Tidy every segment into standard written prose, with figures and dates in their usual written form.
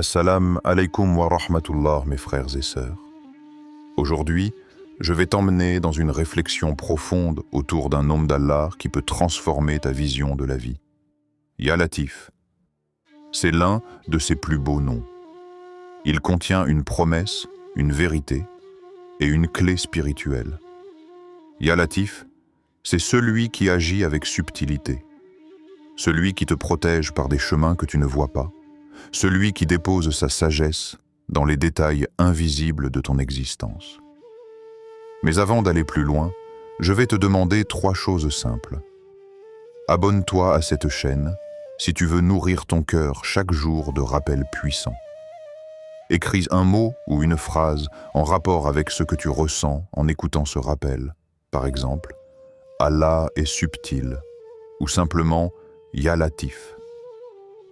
Assalam alaikum wa rahmatullah, mes frères et sœurs. Aujourd'hui, je vais t'emmener dans une réflexion profonde autour d'un nom d'Allah qui peut transformer ta vision de la vie. Ya Latif. C'est l'un de ses plus beaux noms. Il contient une promesse, une vérité et une clé spirituelle. Ya Latif, c'est celui qui agit avec subtilité, celui qui te protège par des chemins que tu ne vois pas, celui qui dépose sa sagesse dans les détails invisibles de ton existence. Mais avant d'aller plus loin, je vais te demander 3 choses simples. Abonne-toi à cette chaîne si tu veux nourrir ton cœur chaque jour de rappels puissants. Écris un mot ou une phrase en rapport avec ce que tu ressens en écoutant ce rappel. Par exemple, Allah est subtil ou simplement Ya Latif.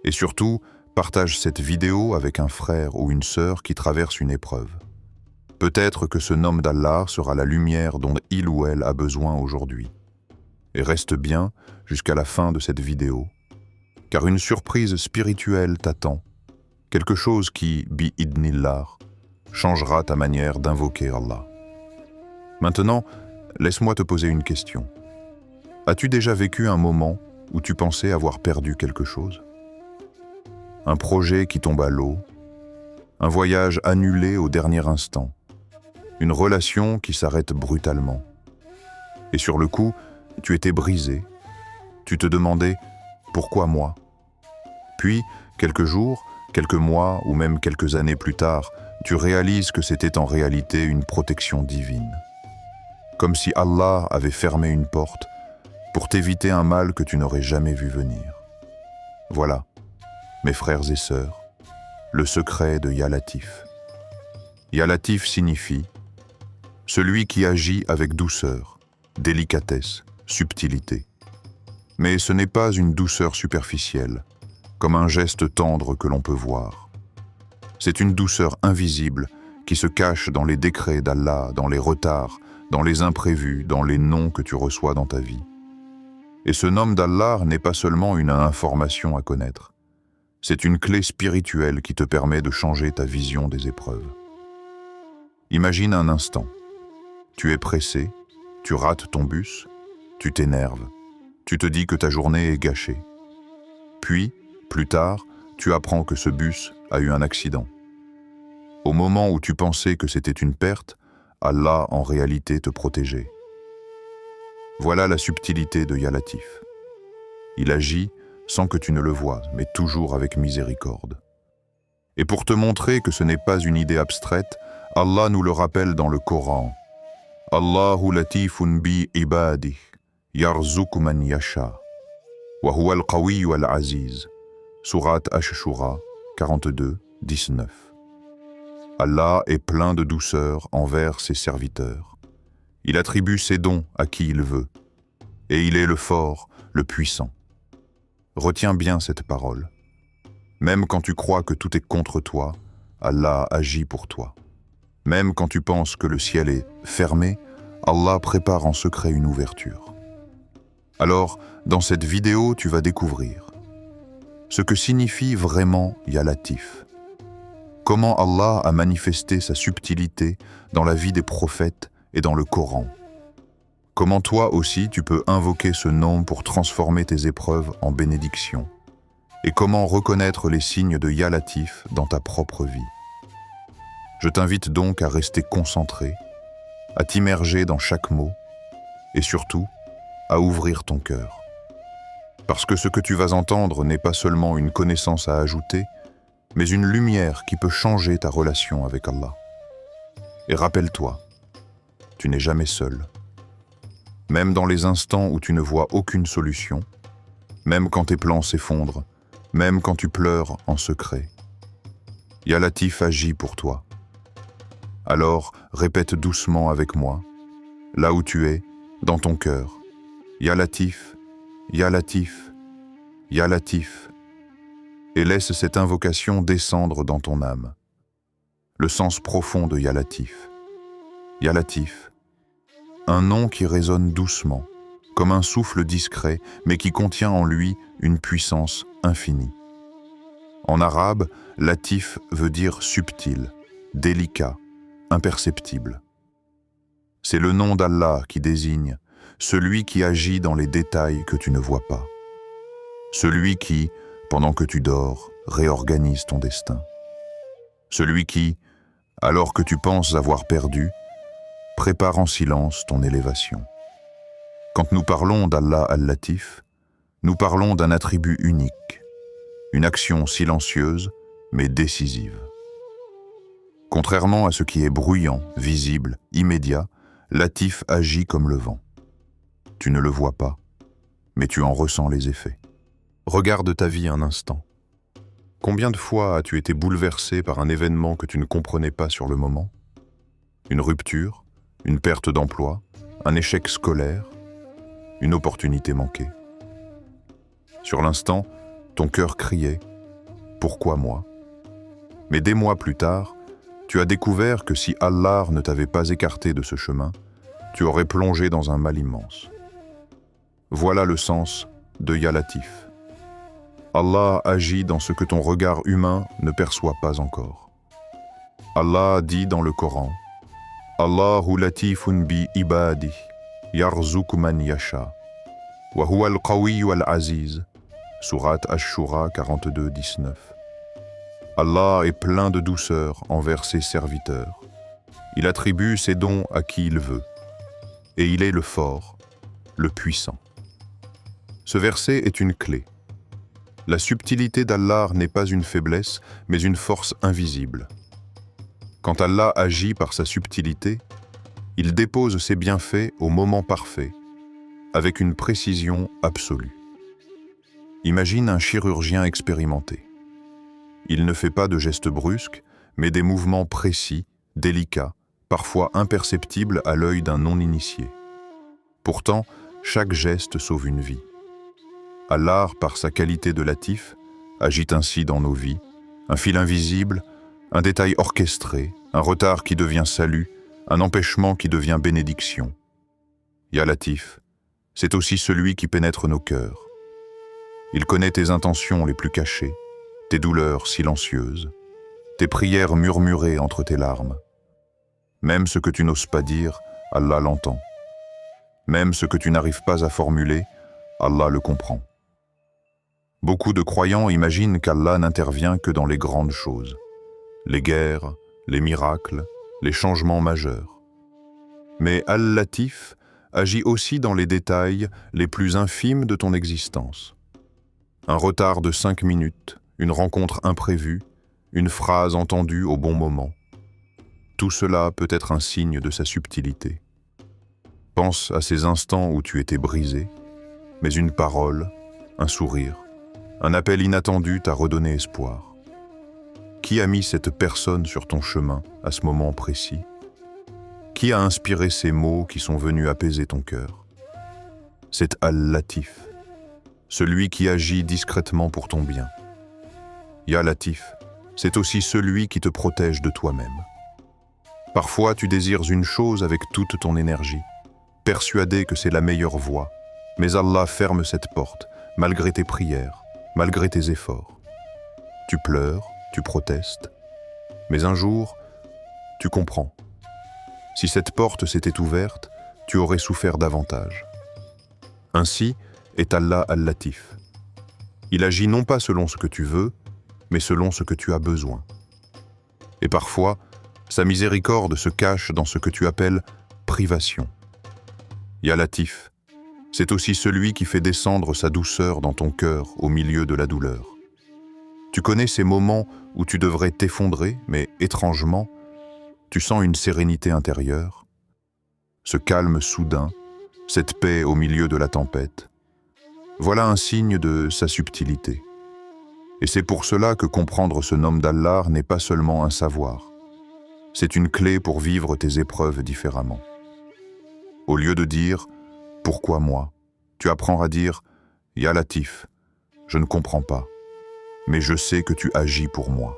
Et surtout, partage cette vidéo avec un frère ou une sœur qui traverse une épreuve. Peut-être que ce nom d'Allah sera la lumière dont il ou elle a besoin aujourd'hui. Et reste bien jusqu'à la fin de cette vidéo, car une surprise spirituelle t'attend, quelque chose qui, bi-idnillah, changera ta manière d'invoquer Allah. Maintenant, laisse-moi te poser une question. As-tu déjà vécu un moment où tu pensais avoir perdu quelque chose ? Un projet qui tombe à l'eau, un voyage annulé au dernier instant, une relation qui s'arrête brutalement. Et sur le coup, tu étais brisé, tu te demandais « Pourquoi moi ?» Puis, quelques jours, quelques mois ou même quelques années plus tard, tu réalises que c'était en réalité une protection divine. Comme si Allah avait fermé une porte pour t'éviter un mal que tu n'aurais jamais vu venir. Voilà, mes frères et sœurs, le secret de Ya Latif. Ya Latif signifie « celui qui agit avec douceur, délicatesse, subtilité ». Mais ce n'est pas une douceur superficielle, comme un geste tendre que l'on peut voir. C'est une douceur invisible qui se cache dans les décrets d'Allah, dans les retards, dans les imprévus, dans les noms que tu reçois dans ta vie. Et ce nom d'Allah n'est pas seulement une information à connaître. C'est une clé spirituelle qui te permet de changer ta vision des épreuves. Imagine un instant. Tu es pressé, tu rates ton bus, tu t'énerves, tu te dis que ta journée est gâchée. Puis, plus tard, tu apprends que ce bus a eu un accident. Au moment où tu pensais que c'était une perte, Allah en réalité te protégeait. Voilà la subtilité de Ya Latif. Il agit sans que tu ne le vois, mais toujours avec miséricorde. Et pour te montrer que ce n'est pas une idée abstraite, Allah nous le rappelle dans le Coran. Allahu latifun bi ibadih, yarzuqu man yasha, wa huwa al-qawiyyu al-aziz. Sourate Ash-Shura 42, 19. Allah est plein de douceur envers ses serviteurs. Il attribue ses dons à qui il veut. Et il est le fort, le puissant. Retiens bien cette parole. Même quand tu crois que tout est contre toi, Allah agit pour toi. Même quand tu penses que le ciel est fermé, Allah prépare en secret une ouverture. Alors, dans cette vidéo, tu vas découvrir ce que signifie vraiment Ya Latif. Comment Allah a manifesté sa subtilité dans la vie des prophètes et dans le Coran. Comment toi aussi tu peux invoquer ce nom pour transformer tes épreuves en bénédictions. Et comment reconnaître les signes de Ya Latif dans ta propre vie. Je t'invite donc à rester concentré, à t'immerger dans chaque mot et surtout à ouvrir ton cœur. Parce que ce que tu vas entendre n'est pas seulement une connaissance à ajouter, mais une lumière qui peut changer ta relation avec Allah. Et rappelle-toi, tu n'es jamais seul. Même dans les instants où tu ne vois aucune solution, même quand tes plans s'effondrent, même quand tu pleures en secret, Ya Latif agit pour toi. Alors, répète doucement avec moi, là où tu es, dans ton cœur, Ya Latif, Ya Latif, Ya Latif, et laisse cette invocation descendre dans ton âme. Le sens profond de Ya Latif. Ya Latif, un nom qui résonne doucement, comme un souffle discret, mais qui contient en lui une puissance infinie. En arabe, latif veut dire subtil, délicat, imperceptible. C'est le nom d'Allah qui désigne celui qui agit dans les détails que tu ne vois pas. Celui qui, pendant que tu dors, réorganise ton destin. Celui qui, alors que tu penses avoir perdu, prépare en silence ton élévation. Quand nous parlons d'Allah al-Latif, nous parlons d'un attribut unique, une action silencieuse mais décisive. Contrairement à ce qui est bruyant, visible, immédiat, Latif agit comme le vent. Tu ne le vois pas, mais tu en ressens les effets. Regarde ta vie un instant. Combien de fois as-tu été bouleversé par un événement que tu ne comprenais pas sur le moment? Une rupture, une perte d'emploi, un échec scolaire, une opportunité manquée. Sur l'instant, ton cœur criait « Pourquoi moi ?» Mais des mois plus tard, tu as découvert que si Allah ne t'avait pas écarté de ce chemin, tu aurais plongé dans un mal immense. Voilà le sens de Ya Latif. Allah agit dans ce que ton regard humain ne perçoit pas encore. Allah dit dans le Coran « Allahu latifun bi ibadi, yarzuqu man yasha, wa huwa al-qawiyyu al-aziz » Sourate Ash-Shura 42, 19. Allah est plein de douceur envers ses serviteurs. Il attribue ses dons à qui il veut. Et il est le fort, le puissant. Ce verset est une clé. La subtilité d'Allah n'est pas une faiblesse, mais une force invisible. Quand Allah agit par sa subtilité, il dépose ses bienfaits au moment parfait, avec une précision absolue. Imagine un chirurgien expérimenté. Il ne fait pas de gestes brusques, mais des mouvements précis, délicats, parfois imperceptibles à l'œil d'un non-initié. Pourtant, chaque geste sauve une vie. Allah, par sa qualité de latif, agit ainsi dans nos vies, un fil invisible, un détail orchestré, un retard qui devient salut, un empêchement qui devient bénédiction. Ya Latif, c'est aussi celui qui pénètre nos cœurs. Il connaît tes intentions les plus cachées, tes douleurs silencieuses, tes prières murmurées entre tes larmes. Même ce que tu n'oses pas dire, Allah l'entend. Même ce que tu n'arrives pas à formuler, Allah le comprend. Beaucoup de croyants imaginent qu'Allah n'intervient que dans les grandes choses, les guerres, les miracles, les changements majeurs. Mais Al-Latif agit aussi dans les détails les plus infimes de ton existence. Un retard de 5 minutes, une rencontre imprévue, une phrase entendue au bon moment. Tout cela peut être un signe de sa subtilité. Pense à ces instants où tu étais brisé, mais une parole, un sourire, un appel inattendu t'a redonné espoir. Qui a mis cette personne sur ton chemin à ce moment précis? Qui a inspiré ces mots qui sont venus apaiser ton cœur? C'est Al-Latif, celui qui agit discrètement pour ton bien. Ya Latif, c'est aussi celui qui te protège de toi-même. Parfois, tu désires une chose avec toute ton énergie, persuadé que c'est la meilleure voie, mais Allah ferme cette porte, malgré tes prières, malgré tes efforts. Tu pleures, tu protestes, mais un jour, tu comprends. Si cette porte s'était ouverte, tu aurais souffert davantage. Ainsi est Allah Al-Latif. Il agit non pas selon ce que tu veux, mais selon ce que tu as besoin. Et parfois, sa miséricorde se cache dans ce que tu appelles privation. Ya Latif, c'est aussi celui qui fait descendre sa douceur dans ton cœur au milieu de la douleur. Tu connais ces moments où tu devrais t'effondrer, mais étrangement, tu sens une sérénité intérieure, ce calme soudain, cette paix au milieu de la tempête. Voilà un signe de sa subtilité. Et c'est pour cela que comprendre ce nom d'Allah n'est pas seulement un savoir. C'est une clé pour vivre tes épreuves différemment. Au lieu de dire « Pourquoi moi ?», tu apprends à dire « Ya Latif, je ne comprends pas, mais je sais que tu agis pour moi. »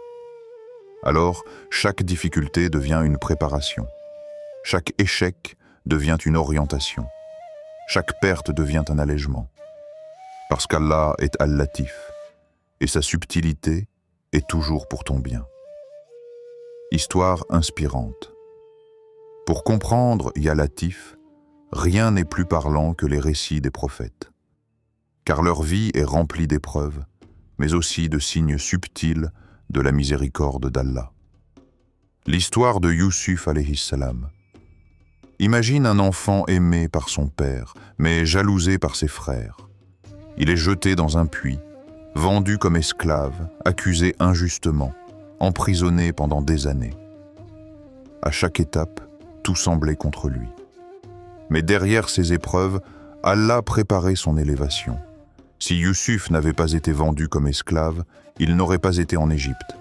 Alors, chaque difficulté devient une préparation. Chaque échec devient une orientation. Chaque perte devient un allègement. Parce qu'Allah est Al-Latif, et sa subtilité est toujours pour ton bien. Histoire inspirante. Pour comprendre Ya Latif, rien n'est plus parlant que les récits des prophètes. Car leur vie est remplie d'épreuves, mais aussi de signes subtils de la miséricorde d'Allah. L'histoire de Youssouf alayhi salam. Imagine un enfant aimé par son père, mais jalousé par ses frères. Il est jeté dans un puits, vendu comme esclave, accusé injustement, emprisonné pendant des années. À chaque étape, tout semblait contre lui. Mais derrière ces épreuves, Allah préparait son élévation. Si Youssouf n'avait pas été vendu comme esclave, il n'aurait pas été en Égypte.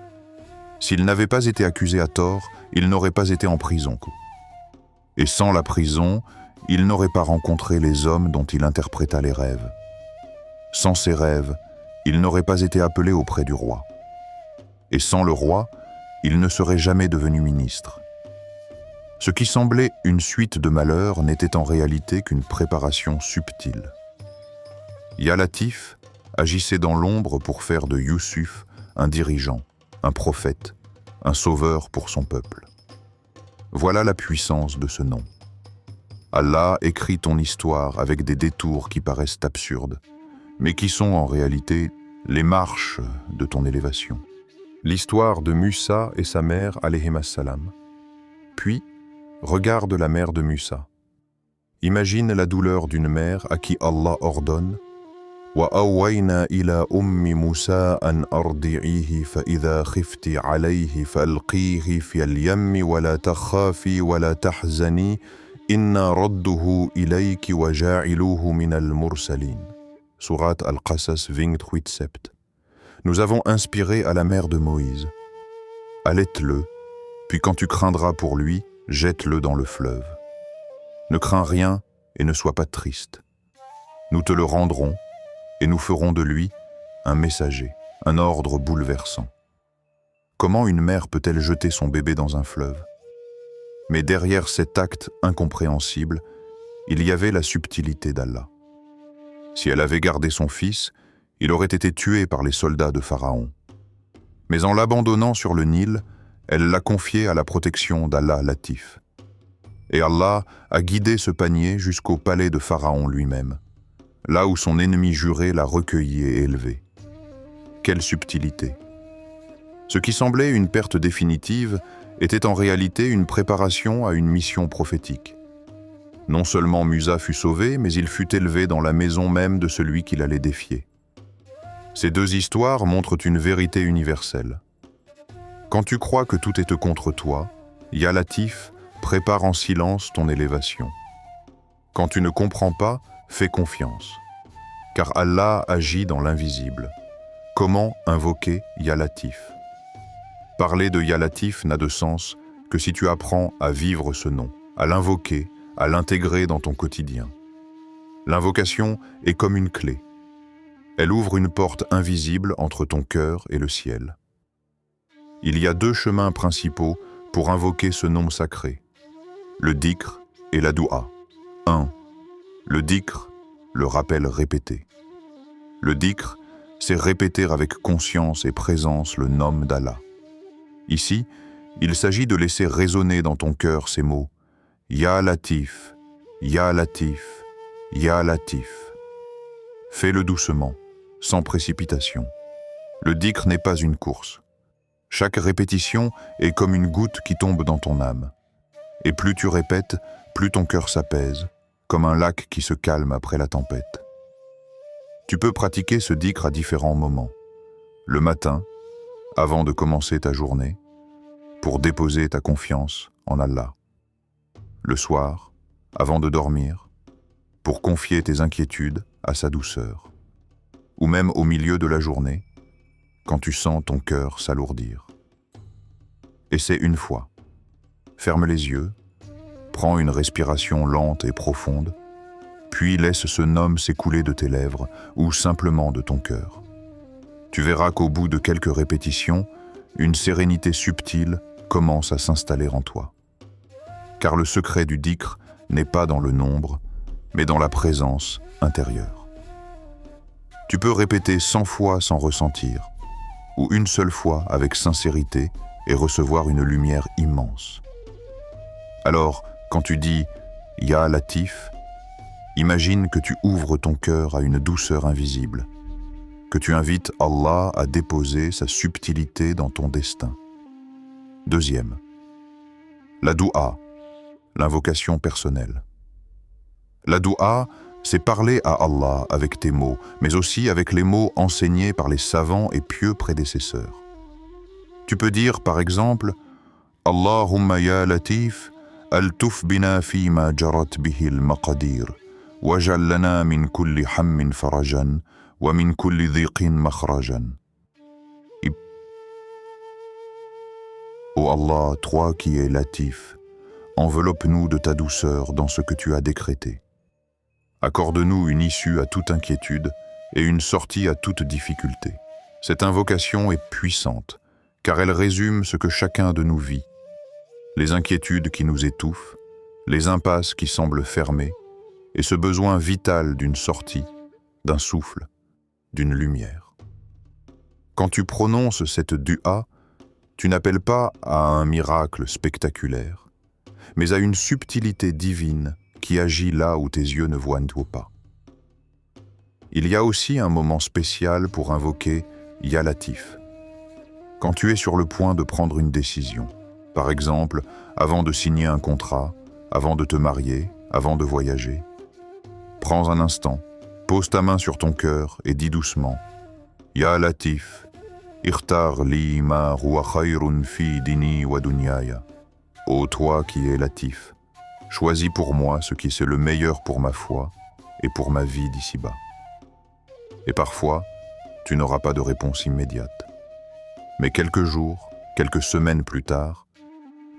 S'il n'avait pas été accusé à tort, il n'aurait pas été en prison. Et sans la prison, il n'aurait pas rencontré les hommes dont il interpréta les rêves. Sans ces rêves, il n'aurait pas été appelé auprès du roi. Et sans le roi, il ne serait jamais devenu ministre. Ce qui semblait une suite de malheurs n'était en réalité qu'une préparation subtile. Ya Latif agissait dans l'ombre pour faire de Youssouf un dirigeant, un prophète, un sauveur pour son peuple. Voilà la puissance de ce nom. Allah écrit ton histoire avec des détours qui paraissent absurdes, mais qui sont en réalité les marches de ton élévation. L'histoire de Musa et sa mère alayhim salam. Puis, regarde la mère de Musa. Imagine la douleur d'une mère à qui Allah ordonne وَأَوَّيْنَا إِلَى أُمِّ مُوسَىٰ أَنْ أَرْضِعِيهِ فَإِذَا خِفْتِ عَلَيْهِ فَأَلْقِيهِ فِي الْيَمِّ وَلَا تَخَافِي وَلَا تَحْزَنِي إِنَّا رَدُّهُ إِلَيْكِ وَجَاعِلُوهُ مِنَ الْمُرْسَلِينَ. Sourate Al-Qasas 28-7. Nous avons inspiré à la mère de Moïse. Allaite-le, puis quand tu craindras pour lui, jette-le dans le fleuve. Ne crains rien et ne sois pas triste. Nous te le rendrons et nous ferons de lui un messager, un ordre bouleversant. Comment une mère peut-elle jeter son bébé dans un fleuve? Mais derrière cet acte incompréhensible, il y avait la subtilité d'Allah. Si elle avait gardé son fils, il aurait été tué par les soldats de Pharaon. Mais en l'abandonnant sur le Nil, elle l'a confié à la protection d'Allah Latif. Et Allah a guidé ce panier jusqu'au palais de Pharaon lui-même, là où son ennemi juré l'a recueilli et élevé. Quelle subtilité! Ce qui semblait une perte définitive était en réalité une préparation à une mission prophétique. Non seulement Musa fut sauvé, mais il fut élevé dans la maison même de celui qu'il allait défier. Ces deux histoires montrent une vérité universelle. Quand tu crois que tout est contre toi, Ya Latif prépare en silence ton élévation. Quand tu ne comprends pas, fais confiance, car Allah agit dans l'invisible. Comment invoquer Ya Latif? Parler de Ya Latif n'a de sens que si tu apprends à vivre ce nom, à l'invoquer, à l'intégrer dans ton quotidien. L'invocation est comme une clé. Elle ouvre une porte invisible entre ton cœur et le ciel. Il y a deux chemins principaux pour invoquer ce nom sacré, le dhikr et la doua. 1. Le dhikr, le rappel répété. Le dhikr, c'est répéter avec conscience et présence le nom d'Allah. Ici, il s'agit de laisser résonner dans ton cœur ces mots « Ya Latif, Ya Latif, Ya Latif ». Fais-le doucement, sans précipitation. Le dhikr n'est pas une course. Chaque répétition est comme une goutte qui tombe dans ton âme. Et plus tu répètes, plus ton cœur s'apaise, comme un lac qui se calme après la tempête. Tu peux pratiquer ce dhikr à différents moments. Le matin, avant de commencer ta journée, pour déposer ta confiance en Allah. Le soir, avant de dormir, pour confier tes inquiétudes à sa douceur. Ou même au milieu de la journée, quand tu sens ton cœur s'alourdir. Essaie une fois. Ferme les yeux, prends une respiration lente et profonde, puis laisse ce nom s'écouler de tes lèvres ou simplement de ton cœur. Tu verras qu'au bout de quelques répétitions, une sérénité subtile commence à s'installer en toi. Car le secret du dhikr n'est pas dans le nombre, mais dans la présence intérieure. Tu peux répéter 100 fois sans ressentir, ou une seule fois avec sincérité et recevoir une lumière immense. Alors, quand tu dis « Ya Latif », imagine que tu ouvres ton cœur à une douceur invisible, que tu invites Allah à déposer sa subtilité dans ton destin. Deuxième, la doua, l'invocation personnelle. La doua, c'est parler à Allah avec tes mots, mais aussi avec les mots enseignés par les savants et pieux prédécesseurs. Tu peux dire par exemple « Allahumma ya Latif, altuf bina fima jarat bihi al-maqadir, waj'al lana min kulli hammin farajan, wa min kulli dhiqin makhrajan. » Ô Allah, toi qui es Latif, enveloppe-nous de ta douceur dans ce que tu as décrété. Accorde-nous une issue à toute inquiétude et une sortie à toute difficulté. Cette invocation est puissante, car elle résume ce que chacun de nous vit. Les inquiétudes qui nous étouffent, les impasses qui semblent fermées, et ce besoin vital d'une sortie, d'un souffle, d'une lumière. Quand tu prononces cette dua, tu n'appelles pas à un miracle spectaculaire, mais à une subtilité divine qui agit là où tes yeux ne voient pas. Il y a aussi un moment spécial pour invoquer Ya Latif. Quand tu es sur le point de prendre une décision, par exemple, avant de signer un contrat, avant de te marier, avant de voyager, prends un instant, pose ta main sur ton cœur et dis doucement Ya Latif, ikhtar li ma huwa khayrun fi dini wa dunyaya. Ô toi qui es Latif, choisis pour moi ce qui est le meilleur pour ma foi et pour ma vie d'ici-bas. Et parfois, tu n'auras pas de réponse immédiate. Mais quelques jours, quelques semaines plus tard,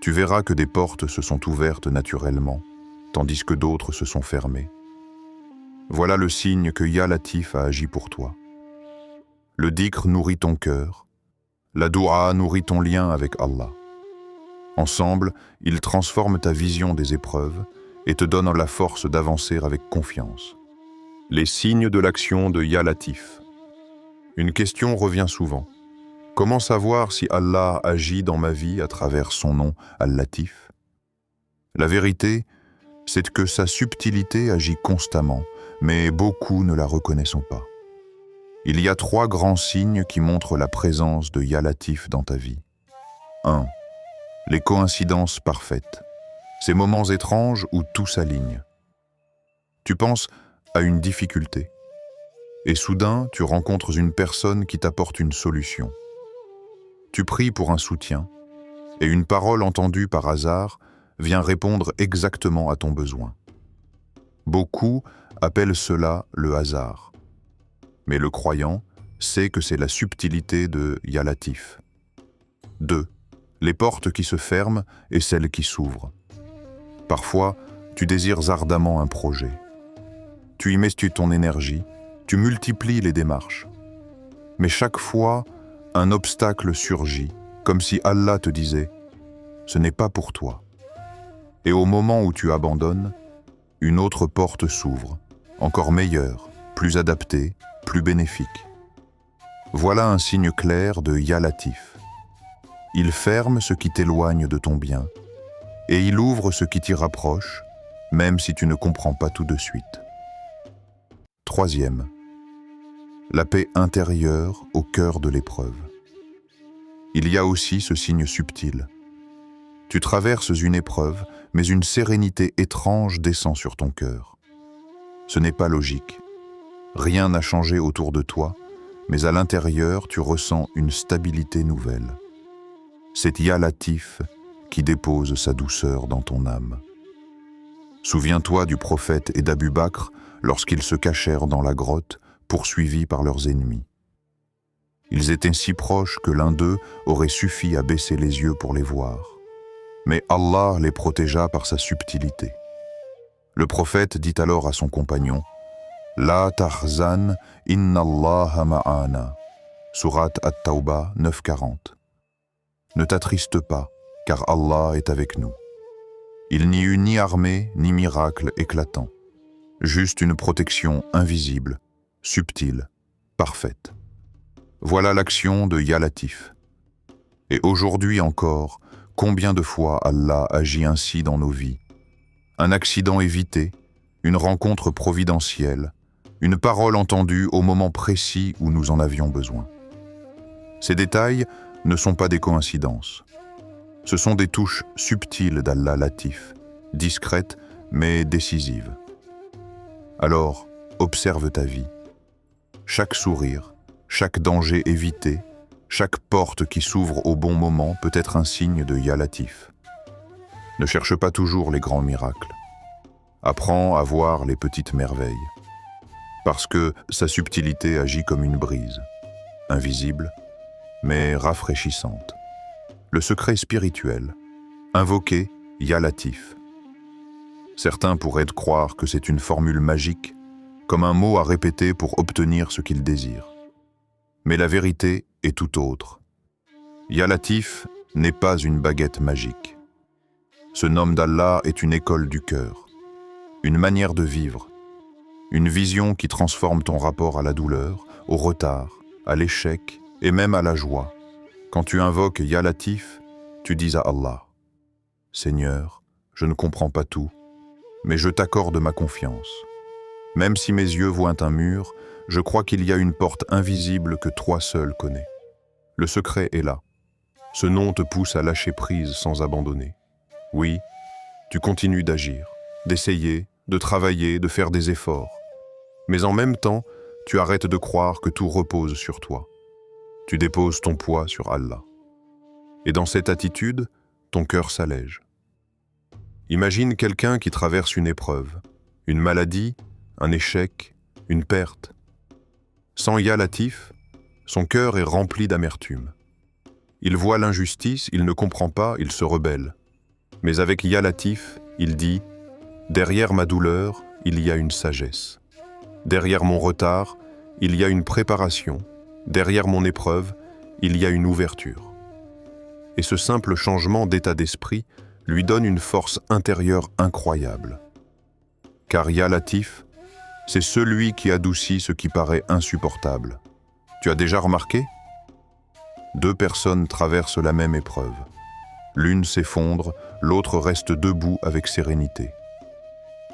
tu verras que des portes se sont ouvertes naturellement, tandis que d'autres se sont fermées. Voilà le signe que Ya Latif a agi pour toi. Le dhikr nourrit ton cœur, la doua nourrit ton lien avec Allah. Ensemble, ils transforment ta vision des épreuves et te donnent la force d'avancer avec confiance. Les signes de l'action de Ya Latif. Une question revient souvent. Comment savoir si Allah agit dans ma vie à travers son nom Al-Latif? La vérité, c'est que sa subtilité agit constamment, mais beaucoup ne la reconnaissent pas. Il y a 3 grands signes qui montrent la présence de Ya Latif dans ta vie. 1. Les coïncidences parfaites. Ces moments étranges où tout s'aligne. Tu penses à une difficulté, et soudain tu rencontres une personne qui t'apporte une solution. Tu pries pour un soutien, et une parole entendue par hasard vient répondre exactement à ton besoin. Beaucoup appellent cela le hasard, mais le croyant sait que c'est la subtilité de Ya Latif. 2. Les portes qui se ferment et celles qui s'ouvrent. Parfois, tu désires ardemment un projet. Tu y mets ton énergie, tu multiplies les démarches. Mais chaque fois, un obstacle surgit, comme si Allah te disait « ce n'est pas pour toi ». Et au moment où tu abandonnes, une autre porte s'ouvre, encore meilleure, plus adaptée, plus bénéfique. Voilà un signe clair de Ya Latif. Il ferme ce qui t'éloigne de ton bien, et il ouvre ce qui t'y rapproche, même si tu ne comprends pas tout de suite. 3. La paix intérieure au cœur de l'épreuve. Il y a aussi ce signe subtil. Tu traverses une épreuve, mais une sérénité étrange descend sur ton cœur. Ce n'est pas logique. Rien n'a changé autour de toi, mais à l'intérieur, tu ressens une stabilité nouvelle. C'est Ya Latif qui dépose sa douceur dans ton âme. Souviens-toi du prophète et d'Abu Bakr lorsqu'ils se cachèrent dans la grotte, poursuivis par leurs ennemis. Ils étaient si proches que l'un d'eux aurait suffi à baisser les yeux pour les voir. Mais Allah les protégea par sa subtilité. Le prophète dit alors à son compagnon « La tahzan inna Allaha ma'ana » Sourate At-Tawbah 9:40. Ne t'attriste pas, car Allah est avec nous. Il n'y eut ni armée, ni miracle éclatant. Juste une protection invisible, subtile, parfaite. Voilà l'action de Ya Latif. Et aujourd'hui encore, combien de fois Allah agit ainsi dans nos vies? Un accident évité, une rencontre providentielle, une parole entendue au moment précis où nous en avions besoin. Ces détails ne sont pas des coïncidences. Ce sont des touches subtiles d'Allah Latif, discrètes mais décisives. Alors, observe ta vie. Chaque sourire, chaque danger évité, chaque porte qui s'ouvre au bon moment peut être un signe de Ya Latif. Ne cherche pas toujours les grands miracles. Apprends à voir les petites merveilles. Parce que sa subtilité agit comme une brise, invisible, mais rafraîchissante. Le secret spirituel, invoquer Ya Latif. Certains pourraient croire que c'est une formule magique, comme un mot à répéter pour obtenir ce qu'ils désirent. Mais la vérité est tout autre. Ya Latif n'est pas une baguette magique. Ce nom d'Allah est une école du cœur, une manière de vivre, une vision qui transforme ton rapport à la douleur, au retard, à l'échec et même à la joie. Quand tu invoques Ya Latif, tu dis à Allah, « Seigneur, je ne comprends pas tout, mais je t'accorde ma confiance. Même si mes yeux voient un mur, je crois qu'il y a une porte invisible que toi seul connais. Le secret est là. Ce nom te pousse à lâcher prise sans abandonner. Oui, tu continues d'agir, d'essayer, de travailler, de faire des efforts. Mais en même temps, tu arrêtes de croire que tout repose sur toi. Tu déposes ton poids sur Allah. Et dans cette attitude, ton cœur s'allège. Imagine quelqu'un qui traverse une épreuve, une maladie, un échec, une perte. Sans Ya Latif, son cœur est rempli d'amertume. Il voit l'injustice, il ne comprend pas, il se rebelle. Mais avec Ya Latif, il dit « Derrière ma douleur, il y a une sagesse. Derrière mon retard, il y a une préparation. Derrière mon épreuve, il y a une ouverture. » Et ce simple changement d'état d'esprit lui donne une force intérieure incroyable. Car Ya Latif, c'est celui qui adoucit ce qui paraît insupportable. Tu as déjà remarqué? Deux personnes traversent la même épreuve. L'une s'effondre, l'autre reste debout avec sérénité.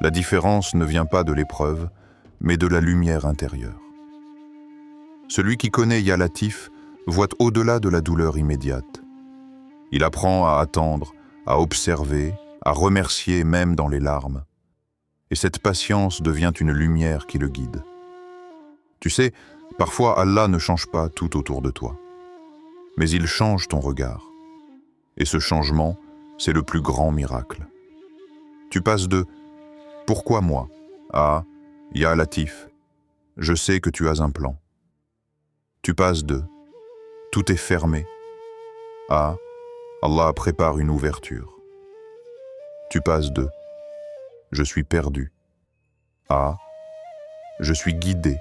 La différence ne vient pas de l'épreuve, mais de la lumière intérieure. Celui qui connaît Ya Latif voit au-delà de la douleur immédiate. Il apprend à attendre, à observer, à remercier même dans les larmes. Et cette patience devient une lumière qui le guide. Tu sais, parfois Allah ne change pas tout autour de toi. Mais il change ton regard. Et ce changement, c'est le plus grand miracle. Tu passes de « Pourquoi moi ?» à « Ya Latif, je sais que tu as un plan. » Tu passes de « Tout est fermé » à « Allah prépare une ouverture. » Tu passes de « Je suis perdu » à « Je suis guidé,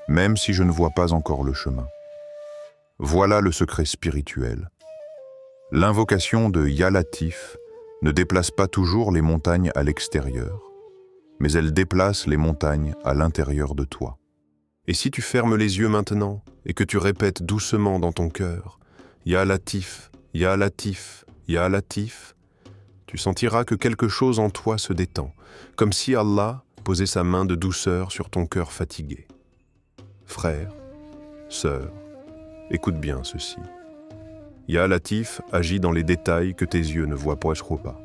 même si je ne vois pas encore le chemin. » Voilà le secret spirituel. L'invocation de Ya Latif ne déplace pas toujours les montagnes à l'extérieur, mais elle déplace les montagnes à l'intérieur de toi. Et si tu fermes les yeux maintenant et que tu répètes doucement dans ton cœur « Ya Latif, Ya Latif, Ya Latif », tu sentiras que quelque chose en toi se détend, comme si Allah posait sa main de douceur sur ton cœur fatigué. Frère, sœur, écoute bien ceci. Ya Latif agit dans les détails que tes yeux ne voient presque pas.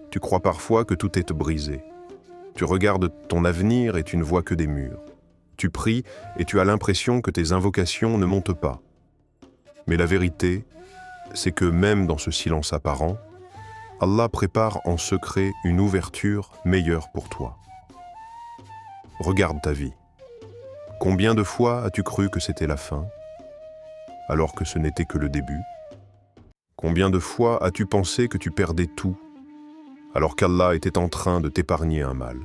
Tu crois parfois que tout est brisé. Tu regardes ton avenir et tu ne vois que des murs. Tu pries et tu as l'impression que tes invocations ne montent pas. Mais la vérité, c'est que même dans ce silence apparent, Allah prépare en secret une ouverture meilleure pour toi. Regarde ta vie. Combien de fois as-tu cru que c'était la fin, alors que ce n'était que le début? Combien de fois as-tu pensé que tu perdais tout, alors qu'Allah était en train de t'épargner un mal?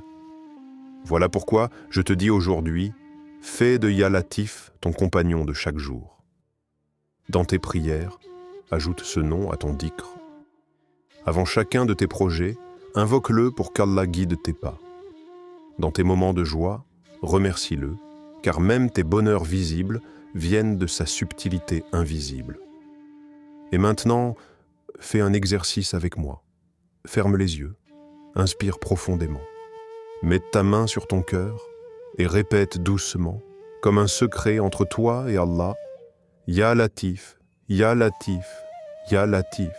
Voilà pourquoi je te dis aujourd'hui, fais de Ya Latif ton compagnon de chaque jour. Dans tes prières, ajoute ce nom à ton dhikr. Avant chacun de tes projets, invoque-le pour qu'Allah guide tes pas. Dans tes moments de joie, remercie-le, car même tes bonheurs visibles viennent de sa subtilité invisible. Et maintenant, fais un exercice avec moi. Ferme les yeux, inspire profondément. Mets ta main sur ton cœur et répète doucement, comme un secret entre toi et Allah, « Ya Latif, Ya Latif, Ya Latif ».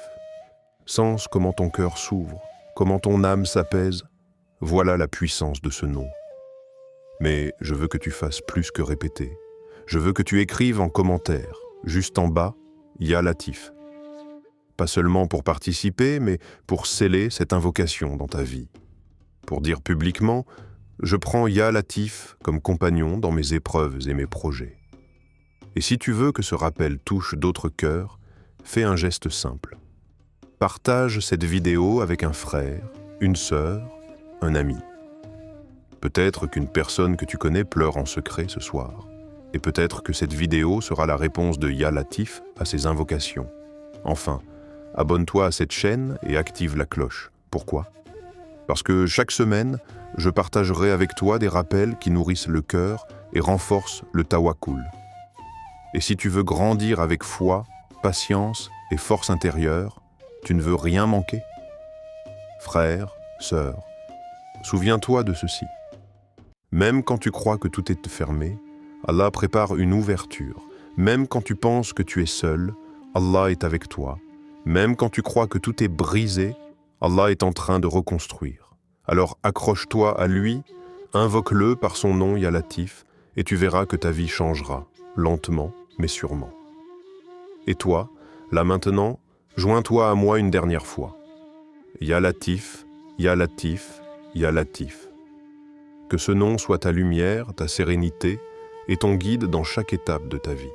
Sens comment ton cœur s'ouvre, comment ton âme s'apaise. Voilà la puissance de ce nom. Mais je veux que tu fasses plus que répéter. Je veux que tu écrives en commentaire, juste en bas, « Ya Latif ». Pas seulement pour participer, mais pour sceller cette invocation dans ta vie. Pour dire publiquement, je prends Ya Latif comme compagnon dans mes épreuves et mes projets. Et si tu veux que ce rappel touche d'autres cœurs, fais un geste simple. Partage cette vidéo avec un frère, une sœur, un ami. Peut-être qu'une personne que tu connais pleure en secret ce soir. Et peut-être que cette vidéo sera la réponse de Ya Latif à ses invocations. Enfin, abonne-toi à cette chaîne et active la cloche. Pourquoi ? Parce que chaque semaine, je partagerai avec toi des rappels qui nourrissent le cœur et renforcent le tawakkul. Et si tu veux grandir avec foi, patience et force intérieure, tu ne veux rien manquer. Frère, sœur, souviens-toi de ceci. Même quand tu crois que tout est fermé, Allah prépare une ouverture. Même quand tu penses que tu es seul, Allah est avec toi. Même quand tu crois que tout est brisé, Allah est en train de reconstruire. Alors accroche-toi à lui, invoque-le par son nom Ya Latif, et tu verras que ta vie changera, lentement mais sûrement. Et toi, là maintenant, joins-toi à moi une dernière fois. Ya Latif, Ya Latif, Ya Latif. Que ce nom soit ta lumière, ta sérénité et ton guide dans chaque étape de ta vie.